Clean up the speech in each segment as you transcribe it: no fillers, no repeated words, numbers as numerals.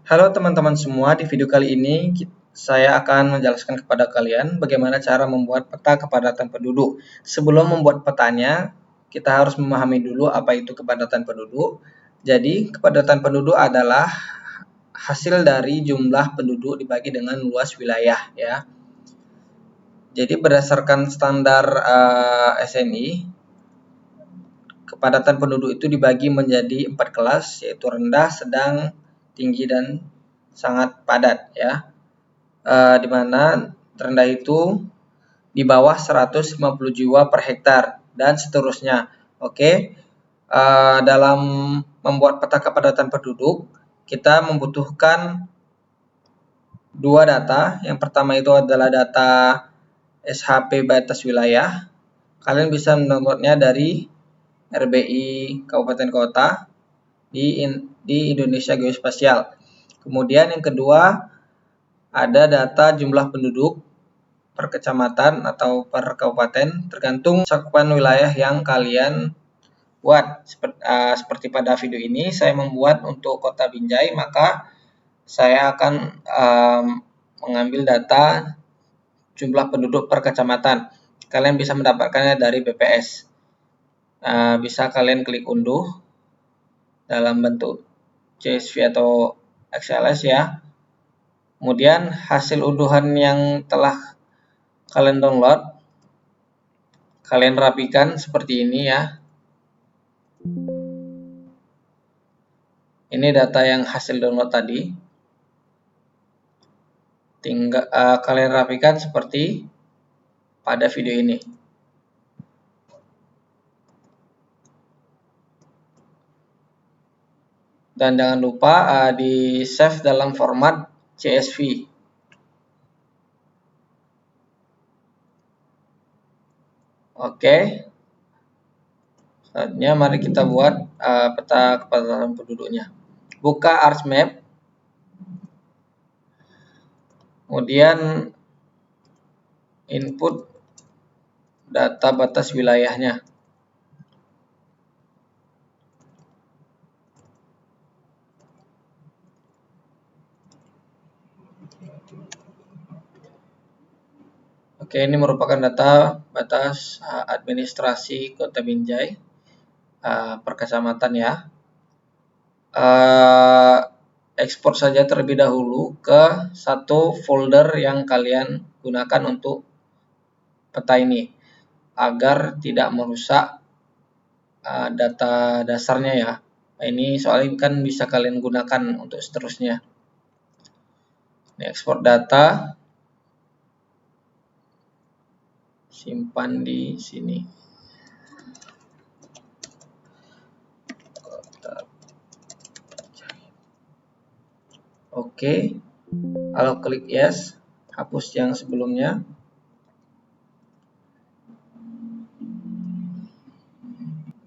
Halo teman-teman semua, di video kali ini saya akan menjelaskan kepada kalian bagaimana cara membuat peta kepadatan penduduk. Sebelum membuat petanya, kita harus memahami dulu apa itu kepadatan penduduk. Jadi, kepadatan penduduk adalah hasil dari jumlah penduduk dibagi dengan luas wilayah ya. Jadi berdasarkan standar SNI, kepadatan penduduk itu dibagi menjadi 4 kelas, yaitu rendah, sedang, tinggi, dan sangat padat ya. Di mana terendah itu di bawah 150 jiwa per hektar dan seterusnya. Oke. Dalam membuat peta kepadatan penduduk, kita membutuhkan dua data. Yang pertama itu adalah data SHP batas wilayah. Kalian bisa mendownloadnya dari RBI Kabupaten Kota di Indonesia Geospasial. Kemudian yang kedua ada data jumlah penduduk per kecamatan atau per kabupaten tergantung cakupan wilayah yang kalian buat. Seperti pada video ini saya membuat untuk Kota Binjai, maka saya akan mengambil data jumlah penduduk per kecamatan. Kalian bisa mendapatkannya dari BPS. Bisa kalian klik unduh dalam bentuk CSV atau XLS ya. Kemudian hasil unduhan yang telah kalian download, kalian rapikan seperti ini ya. Ini data yang hasil download tadi. Tinggal kalian rapikan seperti pada video ini. Dan jangan lupa di save dalam format CSV. Oke. Saatnya mari kita buat peta kepadatan penduduknya. Buka ArcMap. Kemudian input data batas wilayahnya. Oke, ini merupakan data batas administrasi Kota Binjai per kecamatan ya. Ekspor saja terlebih dahulu ke satu folder yang kalian gunakan untuk peta ini agar tidak merusak data dasarnya ya. Ini soalnya kan bisa kalian gunakan untuk seterusnya. Ini ekspor data, simpan di sini. Oke, kalau klik yes, hapus yang sebelumnya.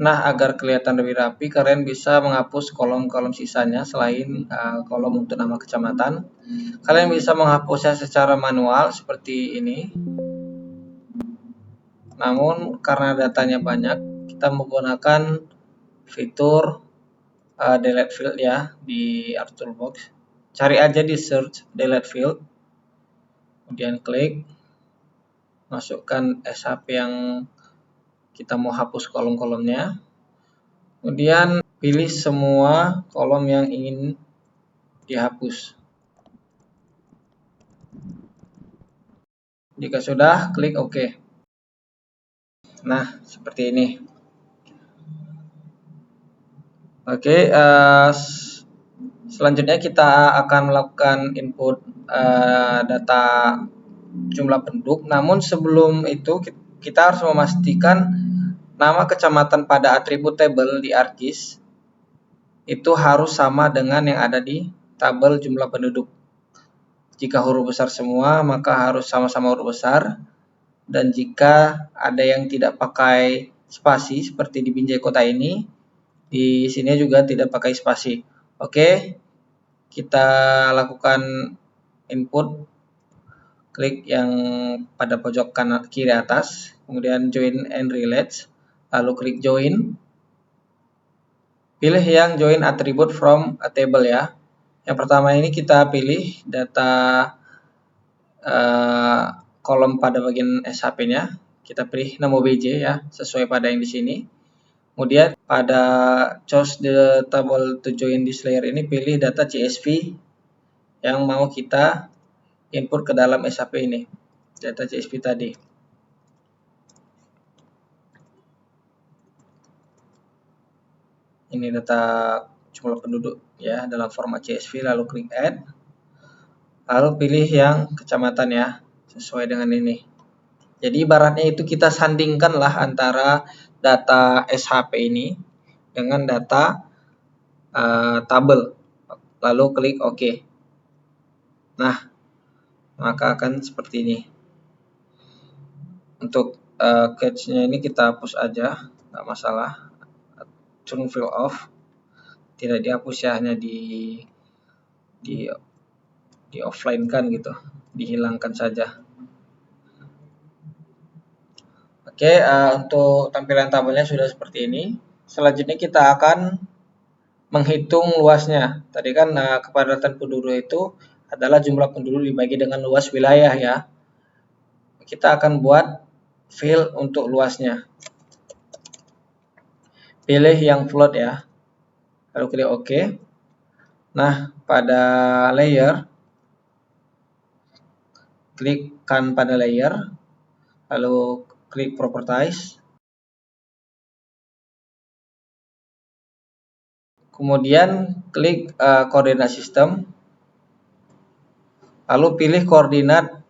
Nah, agar kelihatan lebih rapi, kalian bisa menghapus kolom-kolom sisanya selain kolom untuk nama kecamatan. Kalian bisa menghapusnya secara manual seperti ini. Namun, karena datanya banyak, kita menggunakan fitur delete field ya di ArcToolbox. Cari aja di search delete field. Kemudian klik. Masukkan SHP yang kita mau hapus kolom-kolomnya. Kemudian pilih semua kolom yang ingin dihapus. Jika sudah, klik OK. Nah, seperti ini. Oke, selanjutnya kita akan melakukan input data jumlah penduduk. Namun sebelum itu kita harus memastikan nama kecamatan pada atribut tabel di ArcGIS itu harus sama dengan yang ada di tabel jumlah penduduk. Jika huruf besar semua, maka harus sama-sama huruf besar. Dan jika ada yang tidak pakai spasi seperti di Binjai Kota ini, di sini juga tidak pakai spasi. Oke, kita lakukan input. Klik yang pada pojok kanan kiri atas, kemudian join and relates. Lalu klik join. Pilih yang join attribute from a table ya. Yang pertama ini kita pilih data kolom pada bagian SHP-nya. Kita pilih nama BJ ya, sesuai pada yang di sini. Kemudian pada choose the table to join this layer ini pilih data CSV yang mau kita input ke dalam SHP ini. Data CSV tadi. Ini data jumlah penduduk ya dalam format CSV, lalu klik add. Lalu pilih yang kecamatan ya, sesuai dengan ini. Jadi ibaratnya itu kita sandingkan lah antara data SHP ini dengan data tabel. Lalu klik OK. Nah, maka akan seperti ini. Untuk cache-nya ini kita hapus aja, nggak masalah. Turn fill off, tidak dihapus ya, hanya di offline kan gitu, dihilangkan saja. Oke, untuk tampilan tabelnya sudah seperti ini. Selanjutnya kita akan menghitung luasnya. Tadi kan kepadatan penduduk itu adalah jumlah penduduk dibagi dengan luas wilayah ya. Kita akan buat fill untuk luasnya. Pilih yang float ya. Lalu klik OK. Nah, pada layer, klikkan pada layer, lalu klik properties. Kemudian klik koordinat sistem. Lalu pilih koordinat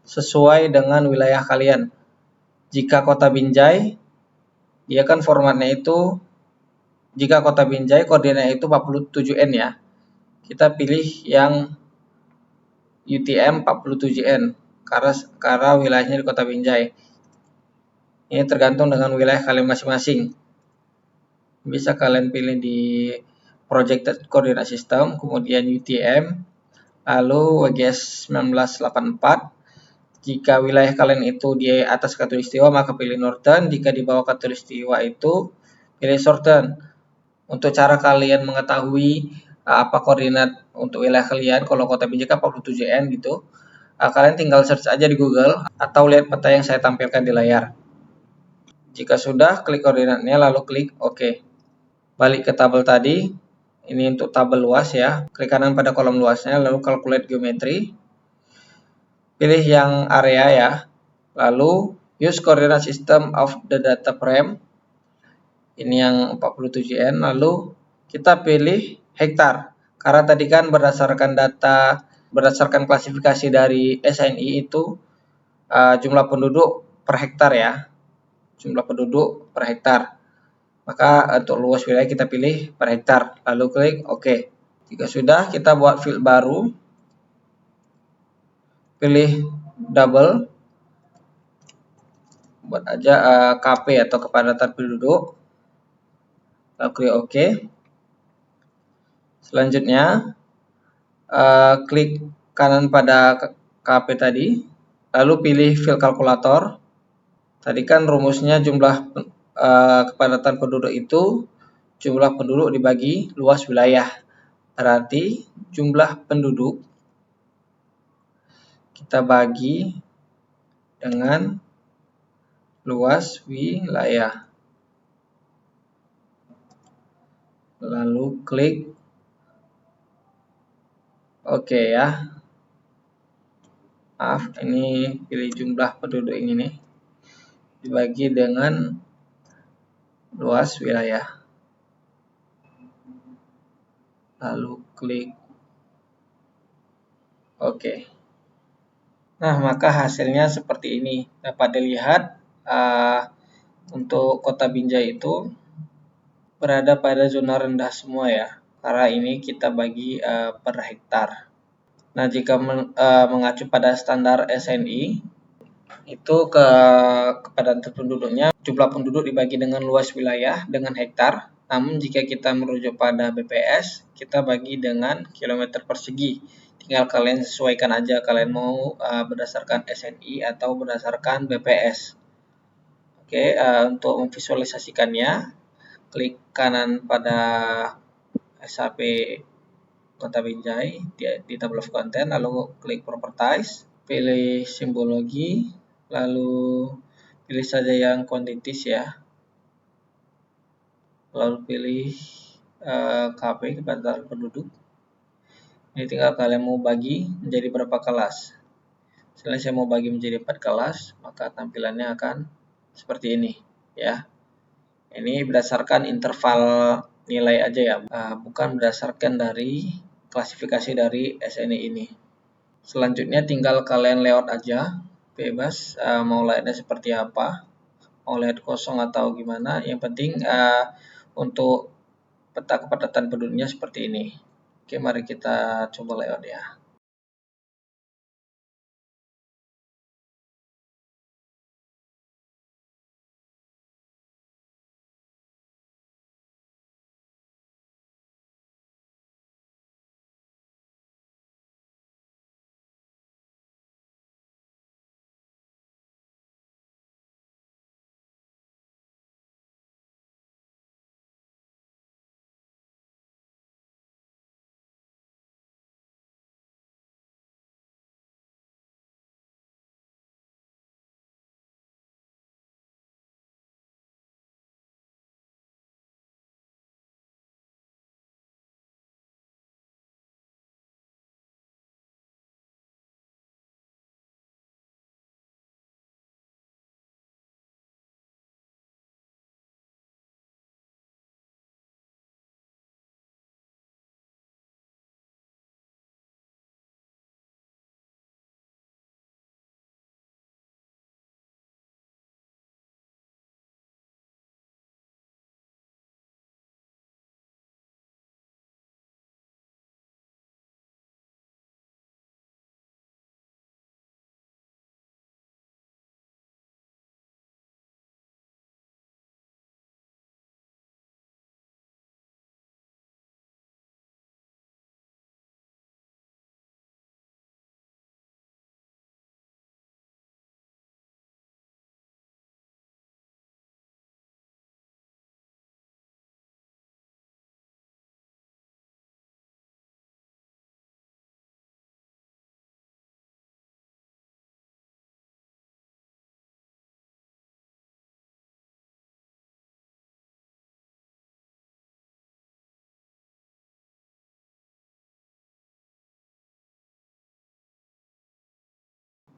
sesuai dengan wilayah kalian. Jika Kota Binjai, dia kan formatnya itu, jika Kota Binjai koordinatnya itu 47N ya. Kita pilih yang UTM 47N karena wilayahnya di Kota Binjai. Ini tergantung dengan wilayah kalian masing-masing. Bisa kalian pilih di Projected Coordinate System, kemudian UTM, lalu WGS 1984. Jika wilayah kalian itu di atas Khatulistiwa maka pilih Northern, jika di bawah Khatulistiwa itu pilih Southern. Untuk cara kalian mengetahui apa koordinat untuk wilayah kalian, kalau Kota Binjai 47N gitu, kalian tinggal search aja di Google atau lihat peta yang saya tampilkan di layar. Jika sudah, klik koordinatnya lalu klik OK. Balik ke tabel tadi, ini untuk tabel luas ya. Klik kanan pada kolom luasnya lalu calculate geometry. Pilih yang area ya, lalu use coordinate system of the data frame, ini yang 47N, lalu kita pilih hektar, karena tadi kan berdasarkan klasifikasi dari SNI itu jumlah penduduk per hektar ya, jumlah penduduk per hektar, maka untuk luas wilayah kita pilih per hektar, lalu klik OK. Jika sudah, kita buat field baru, pilih double, buat aja KP atau kepadatan penduduk, lalu klik OK. Selanjutnya klik kanan pada KP tadi, lalu pilih fill kalkulator. Tadi kan rumusnya jumlah kepadatan penduduk itu jumlah penduduk dibagi luas wilayah, berarti jumlah penduduk kita bagi dengan luas wilayah, lalu klik OK ya. Maaf, ini pilih jumlah penduduk ini nih, dibagi dengan luas wilayah, lalu klik OK. Nah, maka hasilnya seperti ini. Dapat dilihat untuk Kota Binjai itu berada pada zona rendah semua ya, karena ini kita bagi per hektar. Nah, jika mengacu pada standar SNI, itu kepadatan penduduknya jumlah penduduk dibagi dengan luas wilayah dengan hektar. Namun jika kita merujuk pada BPS, kita bagi dengan kilometer persegi. Tinggal kalian sesuaikan aja, kalian mau berdasarkan SNI atau berdasarkan BPS. Oke, untuk memvisualisasikannya, klik kanan pada SHP Kota Binjai di table of content, lalu klik properties, pilih simbologi, lalu pilih saja yang quantities ya, lalu pilih KP, kepadatan penduduk. Ini tinggal kalian mau bagi menjadi berapa kelas. Misalnya saya mau bagi menjadi 4 kelas, maka tampilannya akan seperti ini ya. Ini berdasarkan interval nilai aja ya, bukan berdasarkan dari klasifikasi dari SNI ini. Selanjutnya tinggal kalian layout aja, bebas mau layoutnya seperti apa, mau layout kosong atau gimana. Yang penting untuk peta kepadatan penduduknya seperti ini. Oke, mari kita coba layout ya.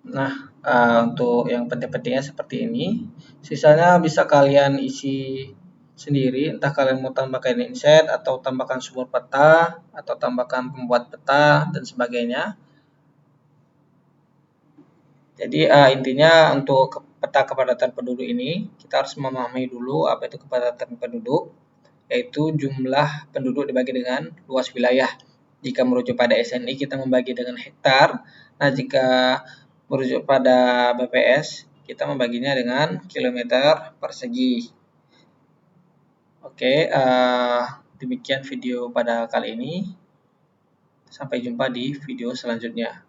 Nah, untuk yang penting-pentingnya seperti ini. Sisanya bisa kalian isi sendiri, entah kalian mau tambahkan inset atau tambahkan sumber peta atau tambahkan pembuat peta dan sebagainya. Jadi intinya untuk peta kepadatan penduduk ini kita harus memahami dulu apa itu kepadatan penduduk, yaitu jumlah penduduk dibagi dengan luas wilayah. Jika merujuk pada SNI kita membagi dengan hektar. Nah, jika merujuk pada BPS kita membaginya dengan kilometer persegi. Oke, demikian video pada kali ini. Sampai jumpa di video selanjutnya.